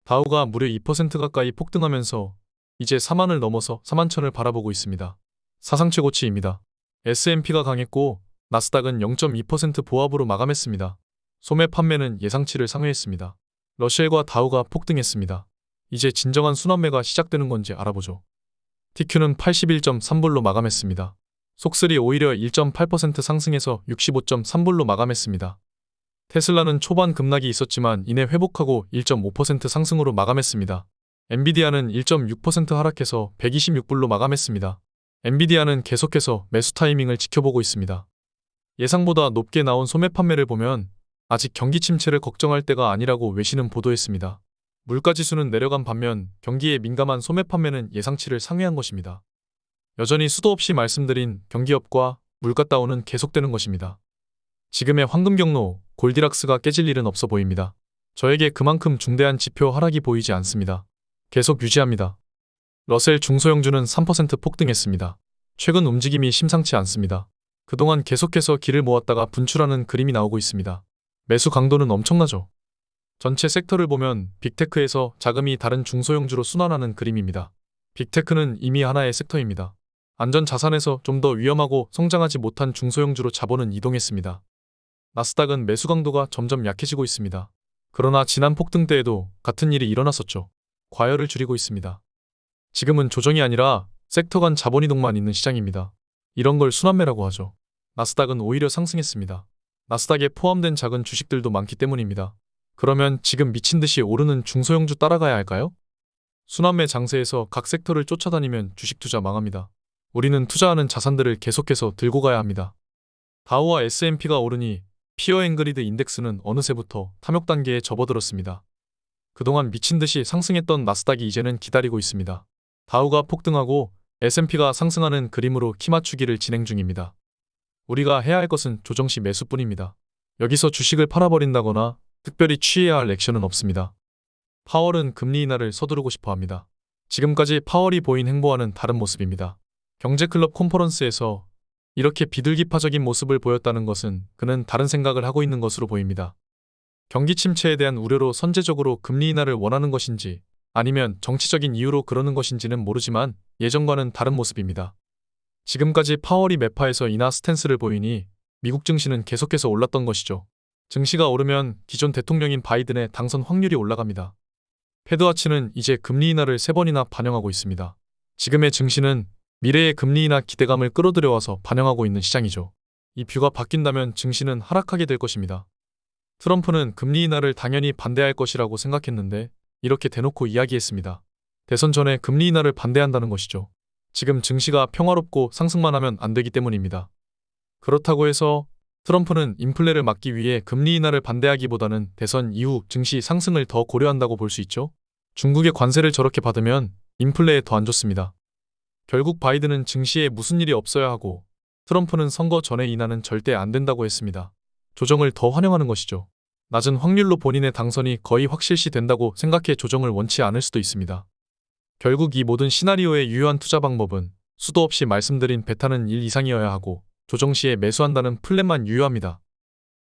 다우가 무려 2% 가까이 폭등하면서 이제 4만을 넘어서 41,000을 바라보고 있습니다. 사상 최고치입니다. S&P가 강했고 나스닥은 0.2% 보합으로 마감했습니다. 소매 판매는 예상치를 상회했습니다. 러셀과 다우가 폭등했습니다. 이제 진정한 순환매가 시작되는 건지 알아보죠. TQ는 81.3불로 마감했습니다. 속쓰리 오히려 1.8% 상승해서 65.3불로 마감했습니다. 테슬라는 초반 급락이 있었지만 이내 회복하고 1.5% 상승으로 마감했습니다. 엔비디아는 1.6% 하락해서 126불로 마감했습니다. 엔비디아는 계속해서 매수 타이밍을 지켜보고 있습니다. 예상보다 높게 나온 소매 판매를 보면 아직 경기 침체를 걱정할 때가 아니라고 외신은 보도했습니다. 물가지수는 내려간 반면 경기에 민감한 소매 판매는 예상치를 상회한 것입니다. 여전히 수도 없이 말씀드린 경기업과 물가 다운은 계속되는 것입니다. 지금의 황금 경로 골디락스가 깨질 일은 없어 보입니다. 저에게 그만큼 중대한 지표 하락이 보이지 않습니다. 계속 유지합니다. 러셀 중소형주는 3% 폭등했습니다. 최근 움직임이 심상치 않습니다. 그동안 계속해서 길을 모았다가 분출하는 그림이 나오고 있습니다. 매수 강도는 엄청나죠. 전체 섹터를 보면 빅테크에서 자금이 다른 중소형주로 순환하는 그림입니다. 빅테크는 이미 하나의 섹터입니다. 안전자산에서 좀 더 위험하고 성장하지 못한 중소형주로 자본은 이동했습니다. 나스닥은 매수 강도가 점점 약해지고 있습니다. 그러나 지난 폭등 때에도 같은 일이 일어났었죠. 과열을 줄이고 있습니다. 지금은 조정이 아니라 섹터 간 자본 이동만 있는 시장입니다. 이런 걸 순환매라고 하죠. 나스닥은 오히려 상승했습니다. 나스닥에 포함된 작은 주식들도 많기 때문입니다. 그러면 지금 미친 듯이 오르는 중소형주 따라가야 할까요? 순환매 장세에서 각 섹터를 쫓아다니면 주식 투자 망합니다. 우리는 투자하는 자산들을 계속해서 들고 가야 합니다. 다우와 S&P가 오르니 피어 앵그리드 인덱스는 어느새부터 탐욕 단계에 접어들었습니다. 그동안 미친 듯이 상승했던 나스닥이 이제는 기다리고 있습니다. 다우가 폭등하고 S&P가 상승하는 그림으로 키 맞추기를 진행 중입니다. 우리가 해야 할 것은 조정 시 매수뿐입니다. 여기서 주식을 팔아버린다거나 특별히 취해야 할 액션은 없습니다. 파월은 금리 인하를 서두르고 싶어 합니다. 지금까지 파월이 보인 행보와는 다른 모습입니다. 경제클럽 컨퍼런스에서 이렇게 비둘기파적인 모습을 보였다는 것은 그는 다른 생각을 하고 있는 것으로 보입니다. 경기 침체에 대한 우려로 선제적으로 금리 인하를 원하는 것인지 아니면 정치적인 이유로 그러는 것인지는 모르지만 예전과는 다른 모습입니다. 지금까지 파월이 매파에서 인하 스탠스를 보이니 미국 증시는 계속해서 올랐던 것이죠. 증시가 오르면 기존 대통령인 바이든의 당선 확률이 올라갑니다. 패드와치는 이제 금리 인하를 3번이나 반영하고 있습니다. 지금의 증시는 미래의 금리 인하 기대감을 끌어들여와서 반영하고 있는 시장이죠. 이 뷰가 바뀐다면 증시는 하락하게 될 것입니다. 트럼프는 금리 인하를 당연히 반대할 것이라고 생각했는데 이렇게 대놓고 이야기했습니다. 대선 전에 금리 인하를 반대한다는 것이죠. 지금 증시가 평화롭고 상승만 하면 안 되기 때문입니다. 그렇다고 해서 트럼프는 인플레를 막기 위해 금리 인하를 반대하기보다는 대선 이후 증시 상승을 더 고려한다고 볼 수 있죠. 중국의 관세를 저렇게 받으면 인플레에 더 안 좋습니다. 결국 바이든은 증시에 무슨 일이 없어야 하고 트럼프는 선거 전에 인하는 절대 안 된다고 했습니다. 조정을 더 환영하는 것이죠. 낮은 확률로 본인의 당선이 거의 확실시 된다고 생각해 조정을 원치 않을 수도 있습니다. 결국 이 모든 시나리오의 유효한 투자 방법은 수도 없이 말씀드린 베타는 1 이상이어야 하고 조정 시에 매수한다는 플랜만 유효합니다.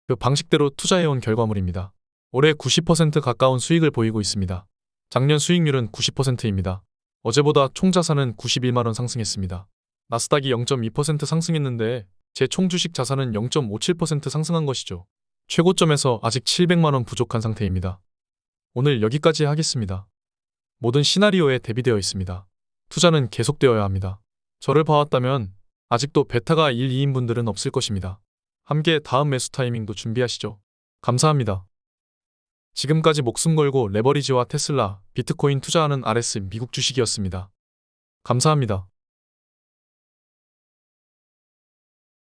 그 방식대로 투자해온 결과물입니다. 올해 90% 가까운 수익을 보이고 있습니다. 작년 수익률은 90%입니다. 어제보다 총 자산은 91만원 상승했습니다. 나스닥이 0.2% 상승했는데 제 총 주식 자산은 0.57% 상승한 것이죠. 최고점에서 아직 700만원 부족한 상태입니다. 오늘 여기까지 하겠습니다. 모든 시나리오에 대비되어 있습니다. 투자는 계속되어야 합니다. 저를 봐왔다면 아직도 베타가 1, 2인 분들은 없을 것입니다. 함께 다음 매수 타이밍도 준비하시죠. 감사합니다. 지금까지 목숨 걸고 레버리지와 테슬라, 비트코인 투자하는 RS 미국 주식이었습니다. 감사합니다.